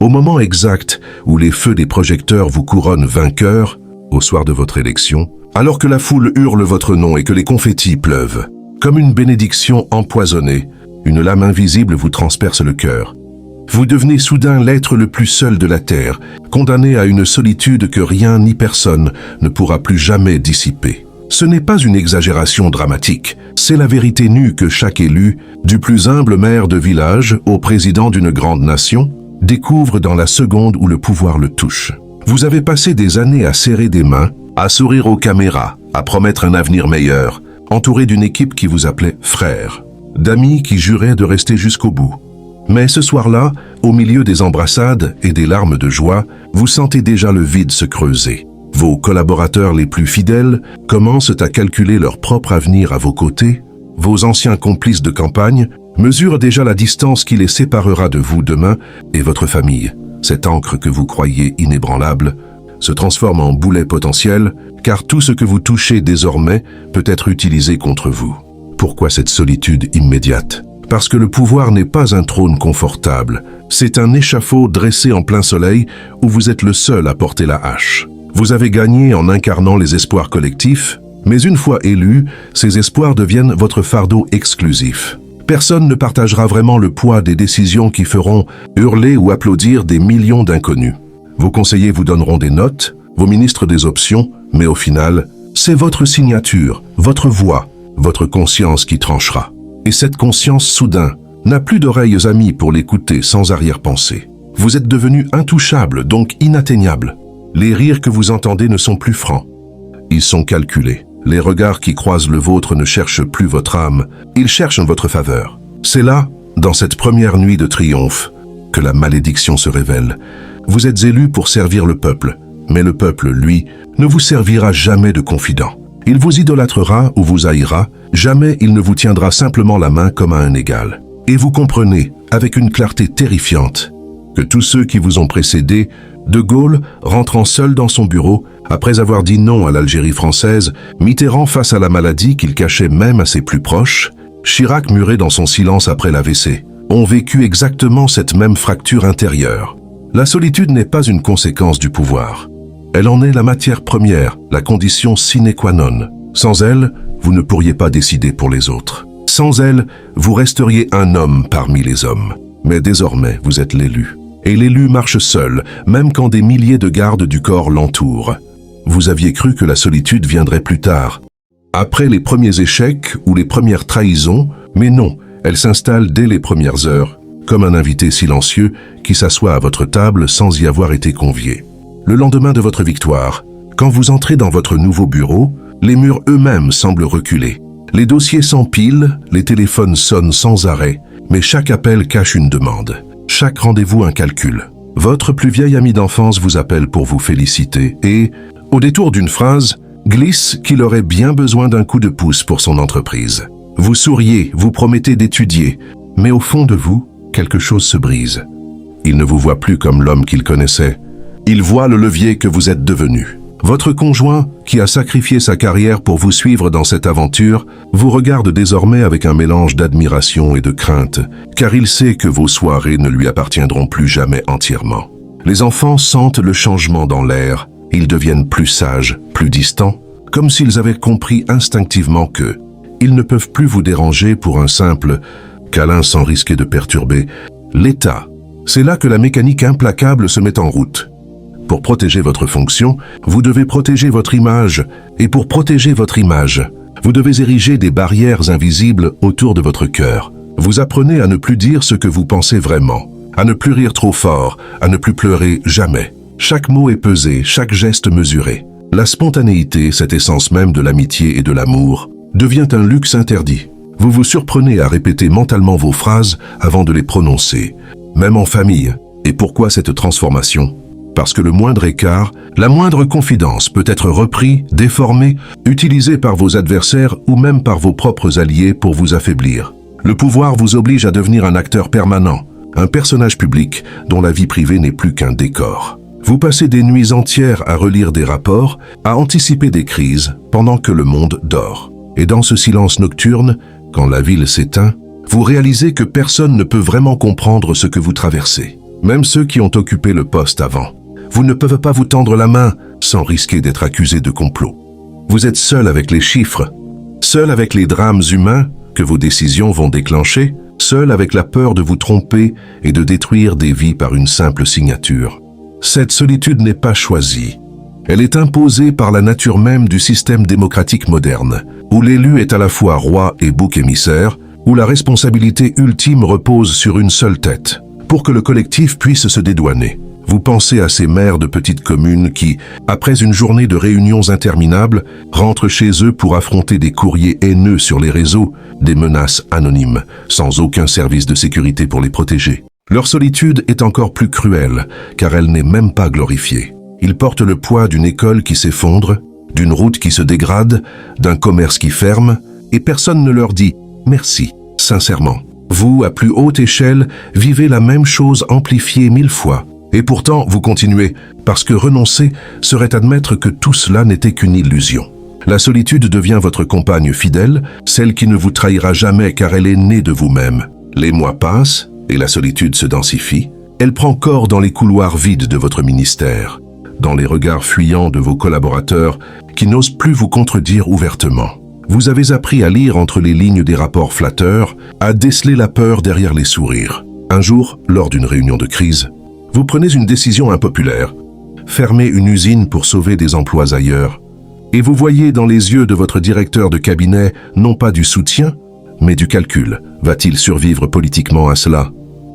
Au moment exact où les feux des projecteurs vous couronnent vainqueur, au soir de votre élection, alors que la foule hurle votre nom et que les confettis pleuvent, comme une bénédiction empoisonnée, une lame invisible vous transperce le cœur. Vous devenez soudain l'être le plus seul de la terre, condamné à une solitude que rien ni personne ne pourra plus jamais dissiper. Ce n'est pas une exagération dramatique, c'est la vérité nue que chaque élu, du plus humble maire de village au président d'une grande nation, découvre dans la seconde où le pouvoir le touche. Vous avez passé des années à serrer des mains, à sourire aux caméras, à promettre un avenir meilleur, entouré d'une équipe qui vous appelait frère, d'amis qui juraient de rester jusqu'au bout. Mais ce soir-là, au milieu des embrassades et des larmes de joie, vous sentez déjà le vide se creuser. Vos collaborateurs les plus fidèles commencent à calculer leur propre avenir à vos côtés. Vos anciens complices de campagne mesurent déjà la distance qui les séparera de vous demain et votre famille. Cette encre que vous croyez inébranlable se transforme en boulet potentiel, car tout ce que vous touchez désormais peut être utilisé contre vous. Pourquoi cette solitude immédiate ? Parce que le pouvoir n'est pas un trône confortable, c'est un échafaud dressé en plein soleil où vous êtes le seul à porter la hache. Vous avez gagné en incarnant les espoirs collectifs, mais une fois élu, ces espoirs deviennent votre fardeau exclusif. Personne ne partagera vraiment le poids des décisions qui feront hurler ou applaudir des millions d'inconnus. Vos conseillers vous donneront des notes, vos ministres des options, mais au final, c'est votre signature, votre voix, votre conscience qui tranchera. Et cette conscience, soudain, n'a plus d'oreilles amies pour l'écouter sans arrière-pensée. Vous êtes devenu intouchable, donc inatteignable. Les rires que vous entendez ne sont plus francs. Ils sont calculés. Les regards qui croisent le vôtre ne cherchent plus votre âme, ils cherchent votre faveur. C'est là, dans cette première nuit de triomphe, que la malédiction se révèle. Vous êtes élu pour servir le peuple, mais le peuple, lui, ne vous servira jamais de confident. Il vous idolâtrera ou vous haïra, jamais il ne vous tiendra simplement la main comme à un égal. Et vous comprenez, avec une clarté terrifiante, que tous ceux qui vous ont précédé, De Gaulle, rentrant seul dans son bureau, après avoir dit non à l'Algérie française, Mitterrand face à la maladie qu'il cachait même à ses plus proches, Chirac muré dans son silence après l'AVC, ont vécu exactement cette même fracture intérieure. La solitude n'est pas une conséquence du pouvoir. Elle en est la matière première, la condition sine qua non. Sans elle, vous ne pourriez pas décider pour les autres. Sans elle, vous resteriez un homme parmi les hommes. Mais désormais, vous êtes l'élu. Et l'élu marche seul, même quand des milliers de gardes du corps l'entourent. Vous aviez cru que la solitude viendrait plus tard, après les premiers échecs ou les premières trahisons, mais non, elle s'installe dès les premières heures, comme un invité silencieux qui s'assoit à votre table sans y avoir été convié. Le lendemain de votre victoire, quand vous entrez dans votre nouveau bureau, les murs eux-mêmes semblent reculer. Les dossiers s'empilent, les téléphones sonnent sans arrêt, mais chaque appel cache une demande. Chaque rendez-vous un calcul. Votre plus vieil ami d'enfance vous appelle pour vous féliciter et, au détour d'une phrase, glisse qu'il aurait bien besoin d'un coup de pouce pour son entreprise. Vous souriez, vous promettez d'étudier, mais au fond de vous, quelque chose se brise. Il ne vous voit plus comme l'homme qu'il connaissait. Il voit le levier que vous êtes devenu. Votre conjoint, qui a sacrifié sa carrière pour vous suivre dans cette aventure, vous regarde désormais avec un mélange d'admiration et de crainte, car il sait que vos soirées ne lui appartiendront plus jamais entièrement. Les enfants sentent le changement dans l'air, ils deviennent plus sages, plus distants, comme s'ils avaient compris instinctivement que ils ne peuvent plus vous déranger pour un simple câlin sans risquer de perturber l'état. C'est là que la mécanique implacable se met en route. Pour protéger votre fonction, vous devez protéger votre image, et pour protéger votre image, vous devez ériger des barrières invisibles autour de votre cœur. Vous apprenez à ne plus dire ce que vous pensez vraiment, à ne plus rire trop fort, à ne plus pleurer jamais. Chaque mot est pesé, chaque geste mesuré. La spontanéité, cette essence même de l'amitié et de l'amour, devient un luxe interdit. Vous vous surprenez à répéter mentalement vos phrases avant de les prononcer, même en famille. Et pourquoi cette transformation ? Parce que le moindre écart, la moindre confidence peut être repris, déformé, utilisé par vos adversaires ou même par vos propres alliés pour vous affaiblir. Le pouvoir vous oblige à devenir un acteur permanent, un personnage public dont la vie privée n'est plus qu'un décor. Vous passez des nuits entières à relire des rapports, à anticiper des crises, pendant que le monde dort. Et dans ce silence nocturne, quand la ville s'éteint, vous réalisez que personne ne peut vraiment comprendre ce que vous traversez. même ceux qui ont occupé le poste avant. Vous ne peuvent pas vous tendre la main sans risquer d'être accusé de complot. Vous êtes seul avec les chiffres, seul avec les drames humains que vos décisions vont déclencher, seul avec la peur de vous tromper et de détruire des vies par une simple signature. Cette solitude n'est pas choisie. Elle est imposée par la nature même du système démocratique moderne, où l'élu est à la fois roi et bouc émissaire, où la responsabilité ultime repose sur une seule tête, pour que le collectif puisse se dédouaner. Vous pensez à ces maires de petites communes qui, après une journée de réunions interminables, rentrent chez eux pour affronter des courriers haineux sur les réseaux, des menaces anonymes, sans aucun service de sécurité pour les protéger. Leur solitude est encore plus cruelle, car elle n'est même pas glorifiée. Ils portent le poids d'une école qui s'effondre, d'une route qui se dégrade, d'un commerce qui ferme, et personne ne leur dit « merci », sincèrement. Vous, à plus haute échelle, vivez la même chose amplifiée 1000 fois. Et pourtant, vous continuez, parce que renoncer serait admettre que tout cela n'était qu'une illusion. La solitude devient votre compagne fidèle, celle qui ne vous trahira jamais car elle est née de vous-même. Les mois passent, et la solitude se densifie. Elle prend corps dans les couloirs vides de votre ministère, dans les regards fuyants de vos collaborateurs qui n'osent plus vous contredire ouvertement. Vous avez appris à lire entre les lignes des rapports flatteurs, à déceler la peur derrière les sourires. Un jour, lors d'une réunion de crise, vous prenez une décision impopulaire, fermez une usine pour sauver des emplois ailleurs, et vous voyez dans les yeux de votre directeur de cabinet non pas du soutien, mais du calcul. Va-t-il survivre politiquement à cela?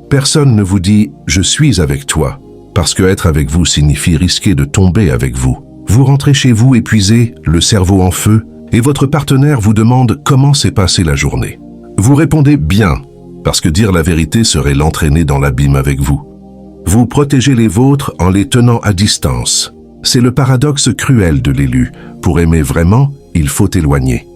Personne ne vous dit « je suis avec toi », parce que être avec vous signifie risquer de tomber avec vous. Vous rentrez chez vous épuisé, le cerveau en feu, et votre partenaire vous demande comment s'est passée la journée. Vous répondez « bien », parce que dire la vérité serait l'entraîner dans l'abîme avec vous. Vous protégez les vôtres en les tenant à distance. C'est le paradoxe cruel de l'élu. Pour aimer vraiment, il faut éloigner.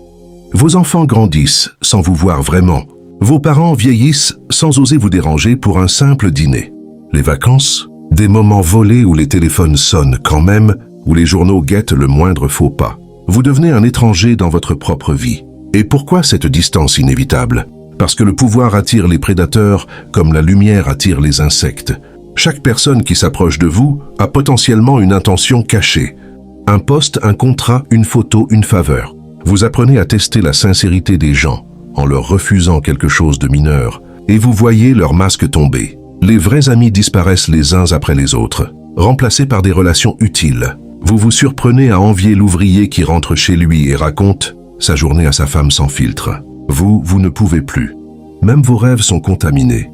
Vos enfants grandissent sans vous voir vraiment. Vos parents vieillissent sans oser vous déranger pour un simple dîner. Les vacances, des moments volés où les téléphones sonnent quand même, où les journaux guettent le moindre faux pas. Vous devenez un étranger dans votre propre vie. Et pourquoi cette distance inévitable? Parce que le pouvoir attire les prédateurs comme la lumière attire les insectes. Chaque personne qui s'approche de vous a potentiellement une intention cachée. Un poste, un contrat, une photo, une faveur. Vous apprenez à tester la sincérité des gens en leur refusant quelque chose de mineur et vous voyez leur masque tomber. Les vrais amis disparaissent les uns après les autres, remplacés par des relations utiles. Vous vous surprenez à envier l'ouvrier qui rentre chez lui et raconte sa journée à sa femme sans filtre. Vous ne pouvez plus. Même vos rêves sont contaminés.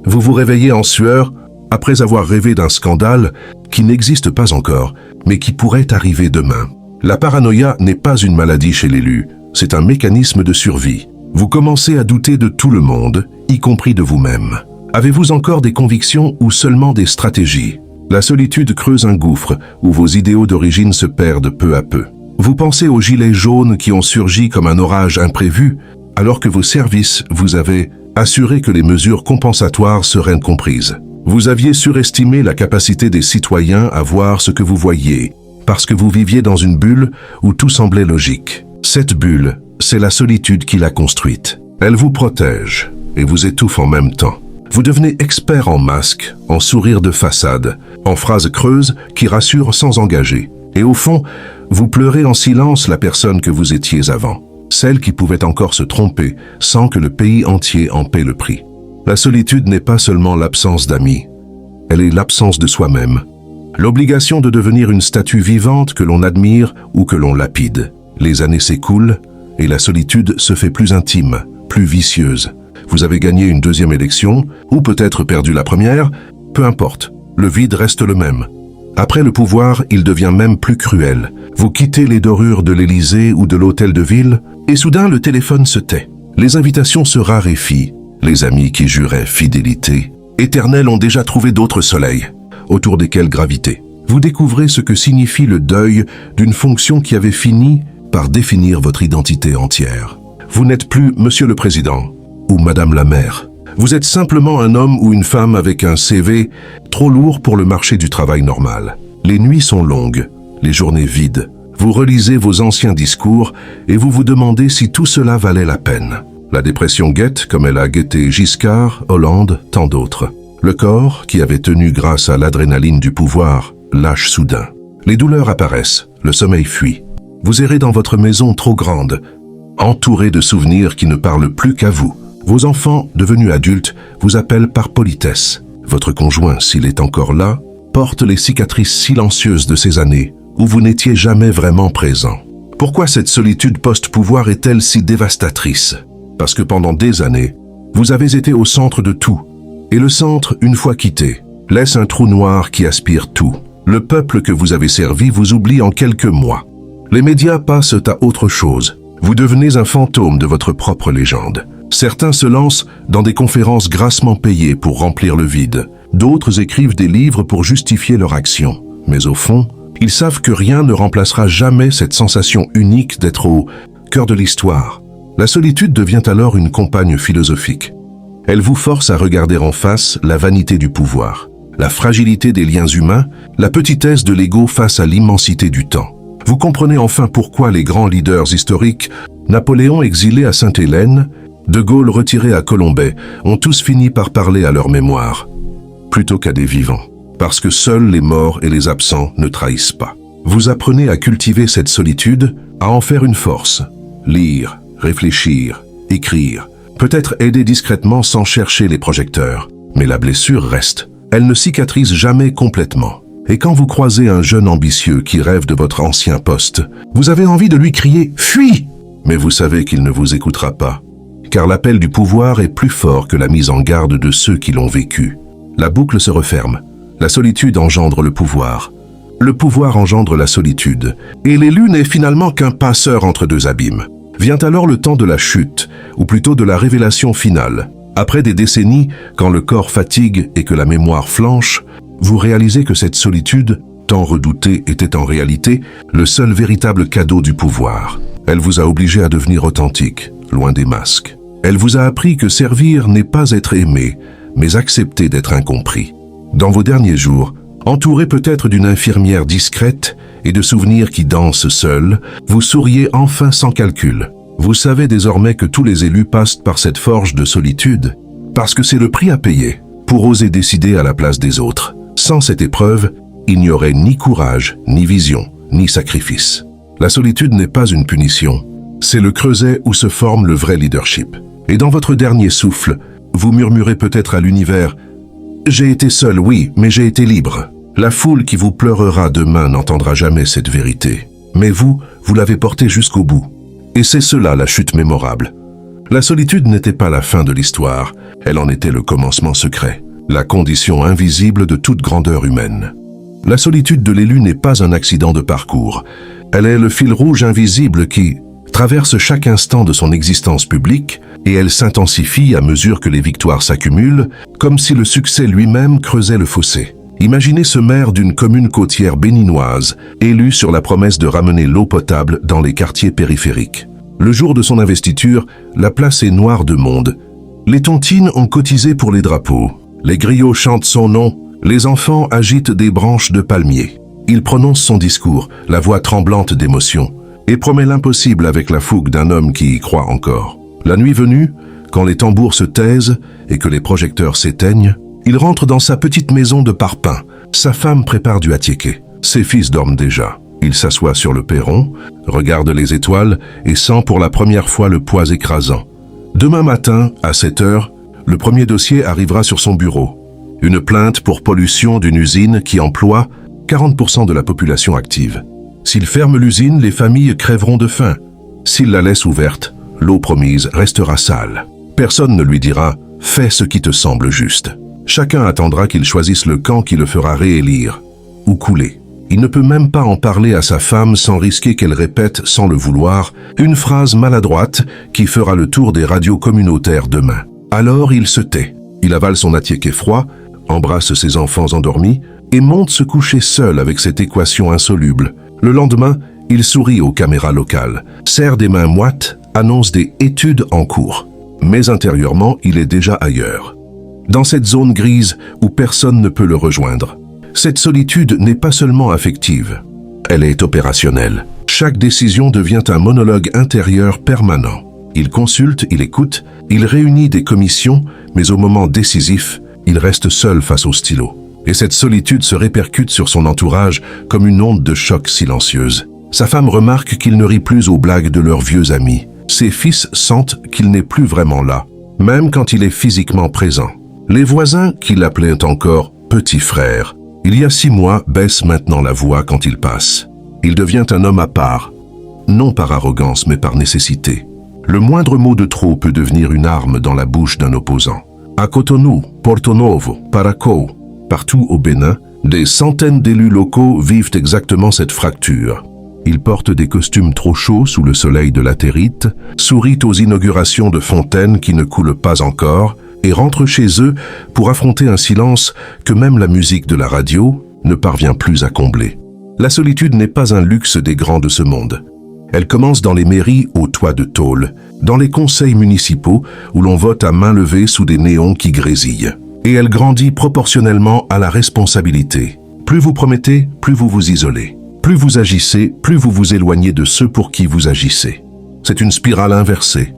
Vous vous réveillez en sueur après avoir rêvé d'un scandale qui n'existe pas encore, mais qui pourrait arriver demain. La paranoïa n'est pas une maladie chez l'élu, c'est un mécanisme de survie. Vous commencez à douter de tout le monde, y compris de vous-même. Avez-vous encore des convictions ou seulement des stratégies? La solitude creuse un gouffre où vos idéaux d'origine se perdent peu à peu. Vous pensez aux gilets jaunes qui ont surgi comme un orage imprévu, alors que vos services vous avaient assuré que les mesures compensatoires seraient comprises. Vous aviez surestimé la capacité des citoyens à voir ce que vous voyiez, parce que vous viviez dans une bulle où tout semblait logique. Cette bulle, c'est la solitude qui l'a construite. Elle vous protège et vous étouffe en même temps. Vous devenez expert en masques, en sourires de façade, en phrases creuses qui rassurent sans engager. Et au fond, vous pleurez en silence la personne que vous étiez avant, celle qui pouvait encore se tromper sans que le pays entier en paie le prix. La solitude n'est pas seulement l'absence d'amis, elle est l'absence de soi-même. L'obligation de devenir une statue vivante que l'on admire ou que l'on lapide. Les années s'écoulent et la solitude se fait plus intime, plus vicieuse. Vous avez gagné une deuxième élection, ou peut-être perdu la première, peu importe, le vide reste le même. Après le pouvoir, il devient même plus cruel. Vous quittez les dorures de l'Élysée ou de l'hôtel de ville, et soudain le téléphone se tait. Les invitations se raréfient. Les amis qui juraient fidélité éternelle ont déjà trouvé d'autres soleils, autour desquels graviter. Vous découvrez ce que signifie le deuil d'une fonction qui avait fini par définir votre identité entière. Vous n'êtes plus Monsieur le Président ou Madame la Maire. Vous êtes simplement un homme ou une femme avec un CV trop lourd pour le marché du travail normal. Les nuits sont longues, les journées vides. Vous relisez vos anciens discours et vous vous demandez si tout cela valait la peine. La dépression guette comme elle a guetté Giscard, Hollande, tant d'autres. Le corps, qui avait tenu grâce à l'adrénaline du pouvoir, lâche soudain. Les douleurs apparaissent, le sommeil fuit. Vous errez dans votre maison trop grande, entouré de souvenirs qui ne parlent plus qu'à vous. Vos enfants, devenus adultes, vous appellent par politesse. Votre conjoint, s'il est encore là, porte les cicatrices silencieuses de ces années où vous n'étiez jamais vraiment présent. Pourquoi cette solitude post-pouvoir est-elle si dévastatrice? Parce que pendant des années, vous avez été au centre de tout. Et le centre, une fois quitté, laisse un trou noir qui aspire tout. Le peuple que vous avez servi vous oublie en quelques mois. Les médias passent à autre chose. Vous devenez un fantôme de votre propre légende. Certains se lancent dans des conférences grassement payées pour remplir le vide. D'autres écrivent des livres pour justifier leur action. Mais au fond, ils savent que rien ne remplacera jamais cette sensation unique d'être au cœur de l'histoire. La solitude devient alors une compagne philosophique. Elle vous force à regarder en face la vanité du pouvoir, la fragilité des liens humains, la petitesse de l'ego face à l'immensité du temps. Vous comprenez enfin pourquoi les grands leaders historiques, Napoléon exilé à Sainte-Hélène, De Gaulle retiré à Colombey, ont tous fini par parler à leur mémoire, plutôt qu'à des vivants. Parce que seuls les morts et les absents ne trahissent pas. Vous apprenez à cultiver cette solitude, à en faire une force. Lire, réfléchir, écrire, peut-être aider discrètement sans chercher les projecteurs. Mais la blessure reste. Elle ne cicatrise jamais complètement. Et quand vous croisez un jeune ambitieux qui rêve de votre ancien poste, vous avez envie de lui crier « Fuis !» Mais vous savez qu'il ne vous écoutera pas. Car l'appel du pouvoir est plus fort que la mise en garde de ceux qui l'ont vécu. La boucle se referme. La solitude engendre le pouvoir. Le pouvoir engendre la solitude. Et l'élu n'est finalement qu'un passeur entre deux abîmes. Vient alors le temps de la chute, ou plutôt de la révélation finale. Après des décennies, quand le corps fatigue et que la mémoire flanche, vous réalisez que cette solitude, tant redoutée, était en réalité le seul véritable cadeau du pouvoir. Elle vous a obligé à devenir authentique, loin des masques. Elle vous a appris que servir n'est pas être aimé, mais accepter d'être incompris. Dans vos derniers jours, entouré peut-être d'une infirmière discrète et de souvenirs qui dansent seuls, vous souriez enfin sans calcul. Vous savez désormais que tous les élus passent par cette forge de solitude, parce que c'est le prix à payer pour oser décider à la place des autres. Sans cette épreuve, il n'y aurait ni courage, ni vision, ni sacrifice. La solitude n'est pas une punition, c'est le creuset où se forme le vrai leadership. Et dans votre dernier souffle, vous murmurez peut-être à l'univers « J'ai été seul, oui, mais j'ai été libre ». La foule qui vous pleurera demain n'entendra jamais cette vérité. Mais vous l'avez portée jusqu'au bout. Et c'est cela la chute mémorable. La solitude n'était pas la fin de l'histoire, elle en était le commencement secret, la condition invisible de toute grandeur humaine. La solitude de l'élu n'est pas un accident de parcours, elle est le fil rouge invisible qui traverse chaque instant de son existence publique et elle s'intensifie à mesure que les victoires s'accumulent, comme si le succès lui-même creusait le fossé. Imaginez ce maire d'une commune côtière béninoise, élu sur la promesse de ramener l'eau potable dans les quartiers périphériques. Le jour de son investiture, la place est noire de monde. Les tontines ont cotisé pour les drapeaux. Les griots chantent son nom. Les enfants agitent des branches de palmier. Il prononce son discours, la voix tremblante d'émotion, et promet l'impossible avec la fougue d'un homme qui y croit encore. La nuit venue, quand les tambours se taisent et que les projecteurs s'éteignent, il rentre dans sa petite maison de parpaing. Sa femme prépare du attiéké. Ses fils dorment déjà. Il s'assoit sur le perron, regarde les étoiles et sent pour la première fois le poids écrasant. Demain matin, à 7 heures, le premier dossier arrivera sur son bureau. Une plainte pour pollution d'une usine qui emploie 40% de la population active. S'il ferme l'usine, les familles crèveront de faim. S'il la laisse ouverte, l'eau promise restera sale. Personne ne lui dira « fais ce qui te semble juste ». Chacun attendra qu'il choisisse le camp qui le fera réélire ou couler. Il ne peut même pas en parler à sa femme sans risquer qu'elle répète, sans le vouloir, une phrase maladroite qui fera le tour des radios communautaires demain. Alors il se tait. Il avale son attiéké froid, embrasse ses enfants endormis et monte se coucher seul avec cette équation insoluble. Le lendemain, il sourit aux caméras locales, serre des mains moites, annonce des études en cours. Mais intérieurement, il est déjà ailleurs. Dans cette zone grise où personne ne peut le rejoindre. Cette solitude n'est pas seulement affective, elle est opérationnelle. Chaque décision devient un monologue intérieur permanent. Il consulte, il écoute, il réunit des commissions, mais au moment décisif, il reste seul face au stylo. Et cette solitude se répercute sur son entourage comme une onde de choc silencieuse. Sa femme remarque qu'il ne rit plus aux blagues de leurs vieux amis. Ses fils sentent qu'il n'est plus vraiment là, même quand il est physiquement présent. Les voisins, qui l'appelaient encore « petit frère », il y a 6 mois, baissent maintenant la voix quand il passe. Il devient un homme à part, non par arrogance mais par nécessité. Le moindre mot de trop peut devenir une arme dans la bouche d'un opposant. À Cotonou, Porto Novo, Parakou, partout au Bénin, des centaines d'élus locaux vivent exactement cette fracture. Ils portent des costumes trop chauds sous le soleil de latérite, sourient aux inaugurations de fontaines qui ne coulent pas encore et rentrent chez eux pour affronter un silence que même la musique de la radio ne parvient plus à combler. La solitude n'est pas un luxe des grands de ce monde. Elle commence dans les mairies au toit de tôle, dans les conseils municipaux où l'on vote à main levée sous des néons qui grésillent. Et elle grandit proportionnellement à la responsabilité. Plus vous promettez, plus vous vous isolez. Plus vous agissez, plus vous vous éloignez de ceux pour qui vous agissez. C'est une spirale inversée.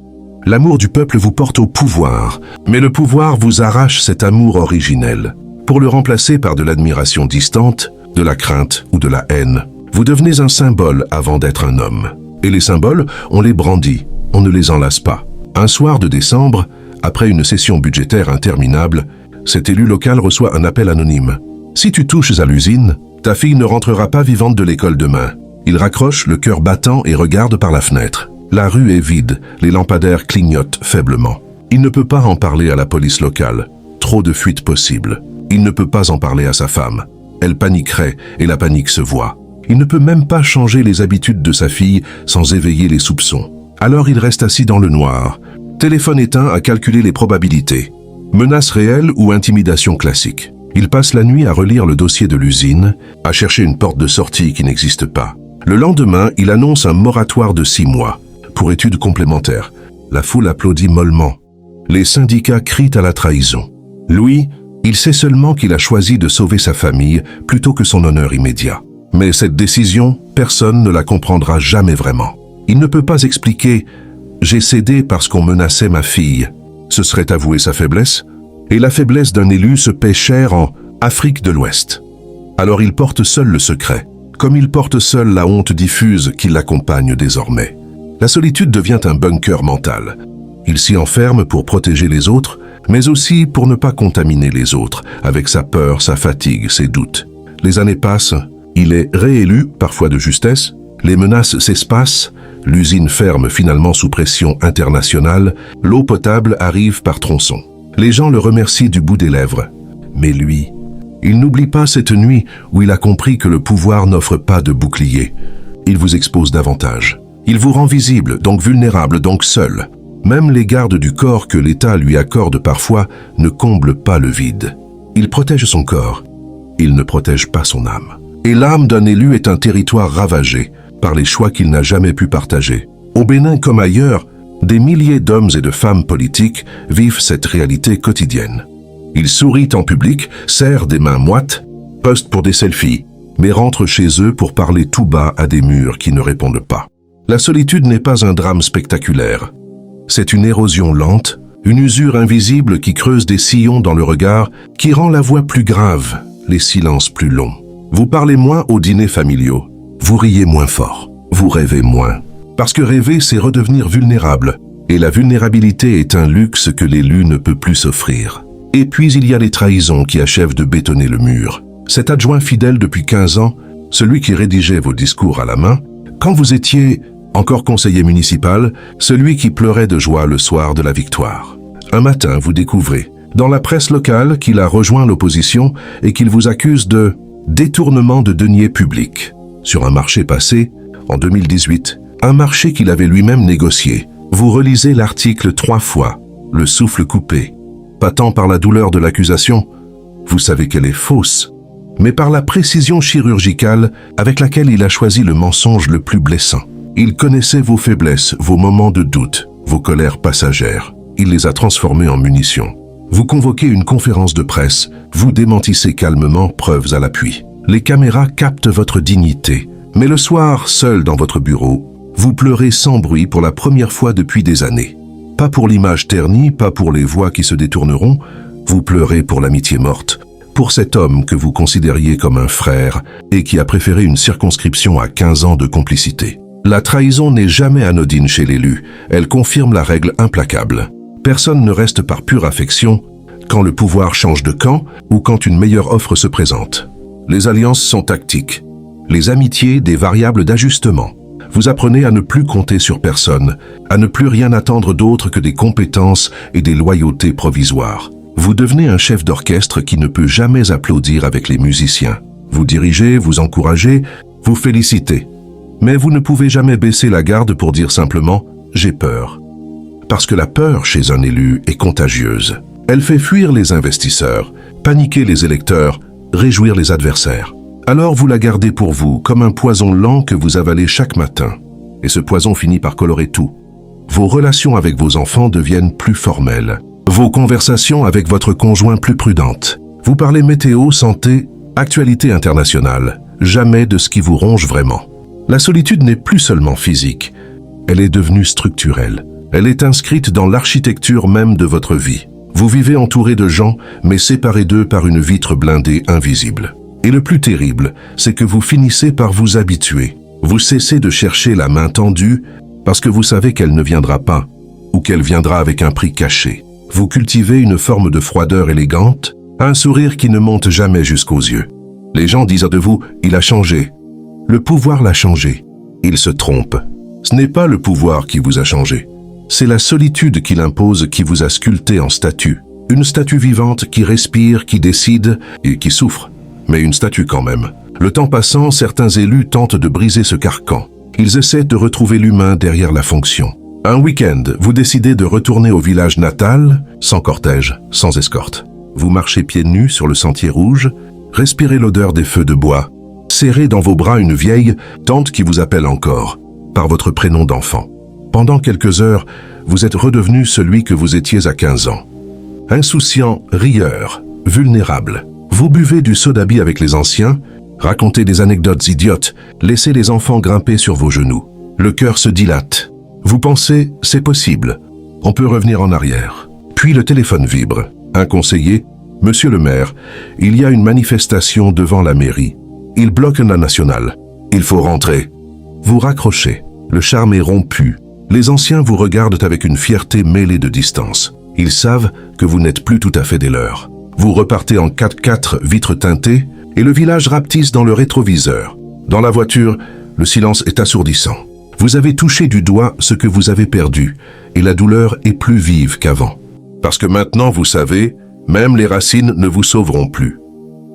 L'amour du peuple vous porte au pouvoir, mais le pouvoir vous arrache cet amour originel. Pour le remplacer par de l'admiration distante, de la crainte ou de la haine, vous devenez un symbole avant d'être un homme. Et les symboles, on les brandit, on ne les enlace pas. Un soir de décembre, après une session budgétaire interminable, cet élu local reçoit un appel anonyme. « Si tu touches à l'usine, ta fille ne rentrera pas vivante de l'école demain. » Il raccroche, le cœur battant, et regarde par la fenêtre. La rue est vide, les lampadaires clignotent faiblement. Il ne peut pas en parler à la police locale. Trop de fuites possibles. Il ne peut pas en parler à sa femme. Elle paniquerait et la panique se voit. Il ne peut même pas changer les habitudes de sa fille sans éveiller les soupçons. Alors il reste assis dans le noir, téléphone éteint à calculer les probabilités. Menace réelle ou intimidation classique. Il passe la nuit à relire le dossier de l'usine, à chercher une porte de sortie qui n'existe pas. Le lendemain, il annonce un moratoire de 6 mois, pour études complémentaires. La foule applaudit mollement. Les syndicats crient à la trahison. Lui, il sait seulement qu'il a choisi de sauver sa famille plutôt que son honneur immédiat. Mais cette décision, personne ne la comprendra jamais vraiment. Il ne peut pas expliquer « j'ai cédé parce qu'on menaçait ma fille ». Ce serait avouer sa faiblesse, et la faiblesse d'un élu se paie cher en Afrique de l'Ouest. Alors il porte seul le secret, comme il porte seul la honte diffuse qui l'accompagne désormais. La solitude devient un bunker mental. Il s'y enferme pour protéger les autres, mais aussi pour ne pas contaminer les autres, avec sa peur, sa fatigue, ses doutes. Les années passent, il est réélu, parfois de justesse, les menaces s'espacent, l'usine ferme finalement sous pression internationale, l'eau potable arrive par tronçon. Les gens le remercient du bout des lèvres. Mais lui, il n'oublie pas cette nuit où il a compris que le pouvoir n'offre pas de bouclier. Il vous expose davantage. Il vous rend visible, donc vulnérable, donc seul. Même les gardes du corps que l'État lui accorde parfois ne comblent pas le vide. Il protège son corps, il ne protège pas son âme. Et l'âme d'un élu est un territoire ravagé par les choix qu'il n'a jamais pu partager. Au Bénin comme ailleurs, des milliers d'hommes et de femmes politiques vivent cette réalité quotidienne. Ils sourient en public, serrent des mains moites, postent pour des selfies, mais rentrent chez eux pour parler tout bas à des murs qui ne répondent pas. La solitude n'est pas un drame spectaculaire. C'est une érosion lente, une usure invisible qui creuse des sillons dans le regard, qui rend la voix plus grave, les silences plus longs. Vous parlez moins aux dîners familiaux, vous riez moins fort, vous rêvez moins. Parce que rêver, c'est redevenir vulnérable, et la vulnérabilité est un luxe que l'élu ne peut plus s'offrir. Et puis il y a les trahisons qui achèvent de bétonner le mur. Cet adjoint fidèle depuis 15 ans, celui qui rédigeait vos discours à la main, quand vous étiez encore conseiller municipal, celui qui pleurait de joie le soir de la victoire. Un matin, vous découvrez, dans la presse locale, qu'il a rejoint l'opposition et qu'il vous accuse de détournement de deniers publics sur un marché passé, en 2018, un marché qu'il avait lui-même négocié. Vous relisez l'article 3 fois, le souffle coupé, pas tant par la douleur de l'accusation, vous savez qu'elle est fausse, mais par la précision chirurgicale avec laquelle il a choisi le mensonge le plus blessant. Il connaissait vos faiblesses, vos moments de doute, vos colères passagères. Il les a transformées en munitions. Vous convoquez une conférence de presse, vous démentissez calmement, preuves à l'appui. Les caméras captent votre dignité, mais le soir, seul dans votre bureau, vous pleurez sans bruit pour la première fois depuis des années. Pas pour l'image ternie, pas pour les voix qui se détourneront, Vous pleurez pour l'amitié morte, pour cet homme que vous considériez comme un frère et qui a préféré une circonscription à 15 ans de complicité. La trahison n'est jamais anodine chez l'élu, elle confirme la règle implacable. Personne ne reste par pure affection quand le pouvoir change de camp ou quand une meilleure offre se présente. Les alliances sont tactiques, les amitiés des variables d'ajustement. Vous apprenez à ne plus compter sur personne, à ne plus rien attendre d'autre que des compétences et des loyautés provisoires. Vous devenez un chef d'orchestre qui ne peut jamais applaudir avec les musiciens. Vous dirigez, vous encouragez, vous félicitez. Mais vous ne pouvez jamais baisser la garde pour dire simplement « j'ai peur ». Parce que la peur chez un élu est contagieuse. Elle fait fuir les investisseurs, paniquer les électeurs, réjouir les adversaires. Alors vous la gardez pour vous, comme un poison lent que vous avalez chaque matin. Et ce poison finit par colorer tout. Vos relations avec vos enfants deviennent plus formelles. Vos conversations avec votre conjoint plus prudentes. Vous parlez météo, santé, actualité internationale. Jamais de ce qui vous ronge vraiment. La solitude n'est plus seulement physique. Elle est devenue structurelle. Elle est inscrite dans l'architecture même de votre vie. Vous vivez entouré de gens, mais séparés d'eux par une vitre blindée invisible. Et le plus terrible, c'est que vous finissez par vous habituer. Vous cessez de chercher la main tendue parce que vous savez qu'elle ne viendra pas, ou qu'elle viendra avec un prix caché. Vous cultivez une forme de froideur élégante, un sourire qui ne monte jamais jusqu'aux yeux. Les gens disent de vous « il a changé ». Le pouvoir l'a changé. Il se trompe. Ce n'est pas le pouvoir qui vous a changé. C'est la solitude qu'il impose qui vous a sculpté en statue. Une statue vivante qui respire, qui décide et qui souffre. Mais une statue quand même. Le temps passant, certains élus tentent de briser ce carcan. Ils essaient de retrouver l'humain derrière la fonction. Un week-end, vous décidez de retourner au village natal, sans cortège, sans escorte. Vous marchez pieds nus sur le sentier rouge, respirez l'odeur des feux de bois, serrez dans vos bras une vieille tante qui vous appelle encore, par votre prénom d'enfant. Pendant quelques heures, vous êtes redevenu celui que vous étiez à 15 ans. Insouciant, rieur, vulnérable. Vous buvez du soda-bi avec les anciens, racontez des anecdotes idiotes, laissez les enfants grimper sur vos genoux. Le cœur se dilate. Vous pensez, c'est possible. On peut revenir en arrière. Puis le téléphone vibre. Un conseiller, Monsieur le maire, il y a une manifestation devant la mairie. Il bloque la nationale. Il faut rentrer. Vous raccrochez. Le charme est rompu. Les anciens vous regardent avec une fierté mêlée de distance. Ils savent que vous n'êtes plus tout à fait des leurs. Vous repartez en 4x4 vitres teintées et le village rapetisse dans le rétroviseur. Dans la voiture, le silence est assourdissant. Vous avez touché du doigt ce que vous avez perdu et la douleur est plus vive qu'avant. Parce que maintenant, vous savez, même les racines ne vous sauveront plus.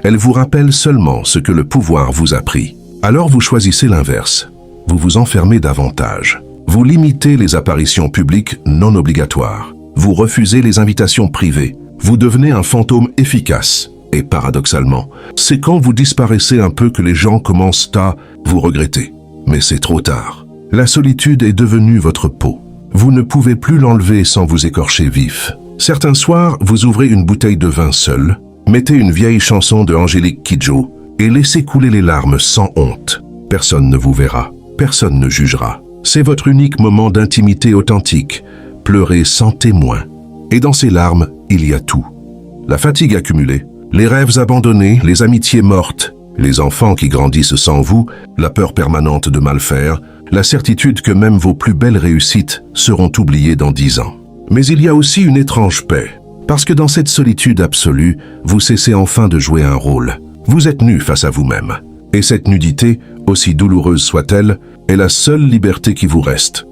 Elles vous rappellent seulement ce que le pouvoir vous a pris. Alors vous choisissez l'inverse. Vous vous enfermez davantage. Vous limitez les apparitions publiques non obligatoires. Vous refusez les invitations privées. Vous devenez un fantôme efficace. Et paradoxalement, c'est quand vous disparaissez un peu que les gens commencent à vous regretter. Mais c'est trop tard. La solitude est devenue votre peau. Vous ne pouvez plus l'enlever sans vous écorcher vif. Certains soirs, vous ouvrez une bouteille de vin seul, mettez une vieille chanson de Angélique Kidjo et laissez couler les larmes sans honte. Personne ne vous verra, personne ne jugera. C'est votre unique moment d'intimité authentique, pleurer sans témoin. Et dans ces larmes, il y a tout. La fatigue accumulée, les rêves abandonnés, les amitiés mortes, les enfants qui grandissent sans vous, la peur permanente de mal faire, la certitude que même vos plus belles réussites seront oubliées dans 10 ans. Mais il y a aussi une étrange paix, parce que dans cette solitude absolue, vous cessez enfin de jouer un rôle. Vous êtes nu face à vous-même. Et cette nudité, aussi douloureuse soit-elle, est la seule liberté qui vous reste.